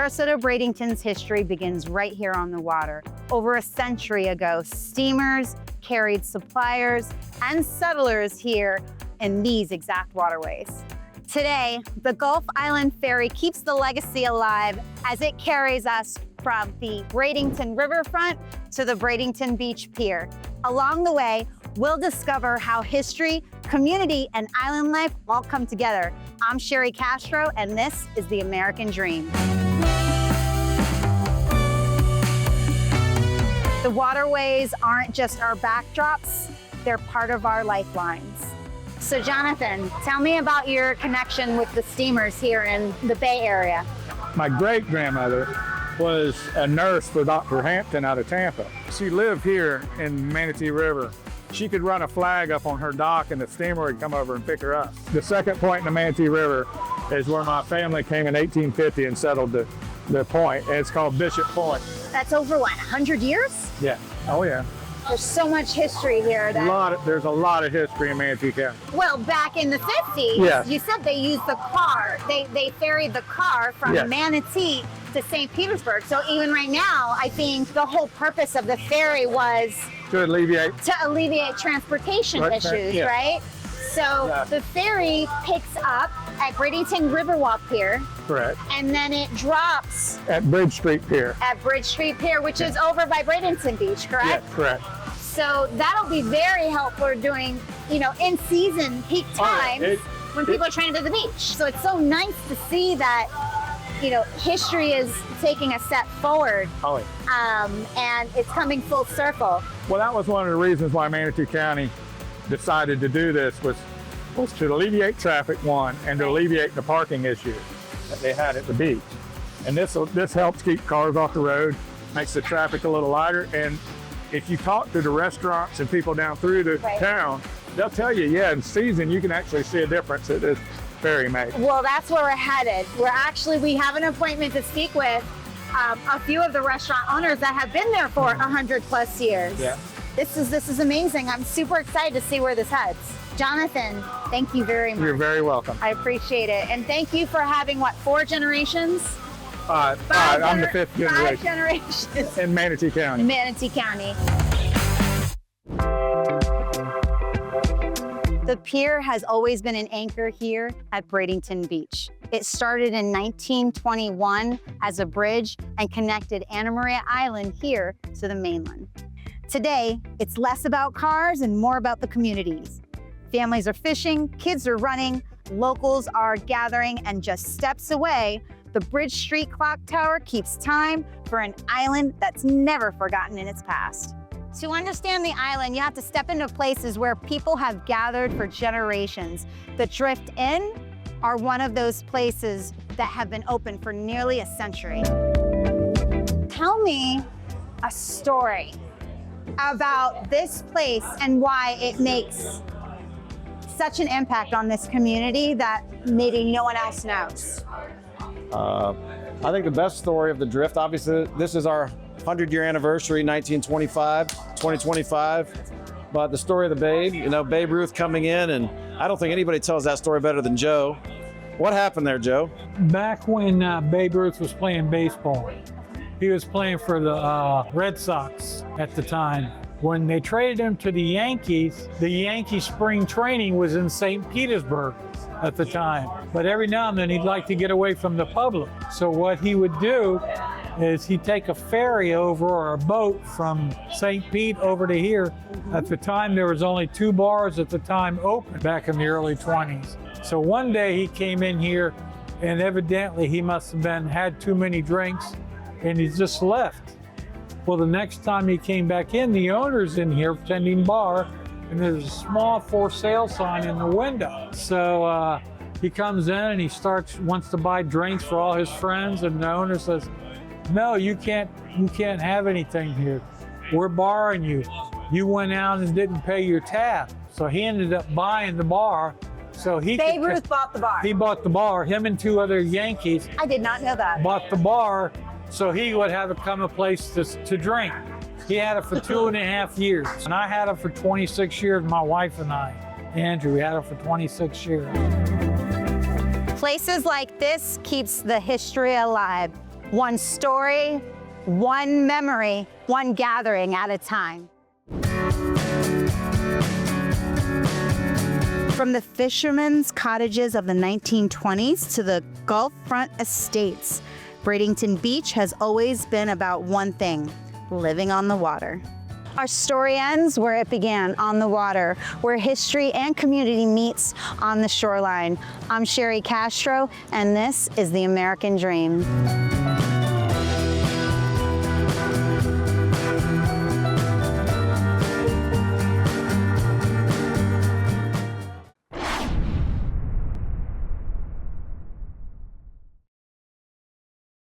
Sarasota Bradenton's history begins right here on the water. Over a century ago, steamers carried suppliers and settlers here in these exact waterways. Today, the Gulf Island Ferry keeps the legacy alive as it carries us from the Bradenton riverfront to the Bradenton Beach Pier. Along the way, we'll discover how history, community, and island life all come together. I'm Cheri Castro, and this is the American Dream. The waterways aren't just our backdrops, they're part of our lifelines. So Jonathan, tell me about your connection with the steamers here in the Bay Area. My great-grandmother was a nurse for Dr. Hampton out of Tampa. She lived here in Manatee River. She could run a flag up on her dock and the steamer would come over and pick her up. The second point in the Manatee River is where my family came in 1850 and settled the point. It's called Bishop Point. That's over what, 100 years? Yeah. Oh yeah. There's so much history here. There's a lot of history in Manatee County. Well, back in the 50s, yes. You said they used the car. They ferried the car from yes. Manatee to St. Petersburg. So even right now, I think the whole purpose of the ferry was to alleviate transportation issues, yeah. right? So yeah. The ferry picks up at Bradenton Riverwalk Pier. Correct. And then it drops at Bridge Street Pier. At Bridge Street Pier, which is over by Bradenton Beach, correct? Yes, correct. So that'll be very helpful during, in season peak times when people are trying to the beach. So it's so nice to see that, history is taking a step forward. Oh, yeah. And it's coming full circle. Well, that was one of the reasons why Manatee County decided to do this was to alleviate traffic, one, and to alleviate the parking issue that they had at the beach. And this helps keep cars off the road, makes the traffic a little lighter. And if you talk to the restaurants and people down through the town, they'll tell you, yeah, in season, you can actually see a difference that this ferry makes. Well, that's where we're headed. We have an appointment to speak with a few of the restaurant owners that have been there for 100+ years. Yeah. This is amazing. I'm super excited to see where this heads. Jonathan, thank you very much. You're very welcome. I appreciate it. And thank you for having, 4 generations? I'm the 5th generation. 5 generations. In Manatee County. In Manatee County. The pier has always been an anchor here at Bradenton Beach. It started in 1921 as a bridge and connected Anna Maria Island here to the mainland. Today, it's less about cars and more about the communities. Families are fishing, kids are running, locals are gathering, and just steps away, the Bridge Street Clock Tower keeps time for an island that's never forgotten in its past. To understand the island, you have to step into places where people have gathered for generations. The Drift Inn are one of those places that have been open for nearly a century. Tell me a story about this place and why it makes such an impact on this community that maybe no one else knows. I think the best story of the Drift, obviously, this is our 100-year anniversary, 2025. But the story of the Babe, Babe Ruth coming in, and I don't think anybody tells that story better than Joe. What happened there, Joe? Back when Babe Ruth was playing baseball, he was playing for the Red Sox at the time. When they traded him to the Yankees spring training was in St. Petersburg at the time. But every now and then he'd like to get away from the public. So what he would do is he'd take a ferry over or a boat from St. Pete over to here. At the time, there was only 2 bars at the time open back in the early 20s. So one day he came in here and evidently he must have had too many drinks and he just left. Well, the next time he came back in, the owner's in here tending bar, and there's a small for sale sign in the window. So he comes in and he wants to buy drinks for all his friends, and the owner says, "No, you can't have anything here. We're borrowing you. You went out and didn't pay your tab." So he ended up buying the bar. So Babe Ruth bought the bar. He bought the bar. Him and 2 other Yankees. I did not know that. Bought the bar. So he would have become a place to drink. He had it for 2.5 years. And I had it for 26 years, my wife and I. Andrew, we had it for 26 years. Places like this keeps the history alive. One story, one memory, one gathering at a time. From the fishermen's cottages of the 1920s to the Gulf Front estates, Bradenton Beach has always been about one thing: living on the water. Our story ends where it began, on the water, where history and community meets on the shoreline. I'm Cheri Castro, and this is the American Dream.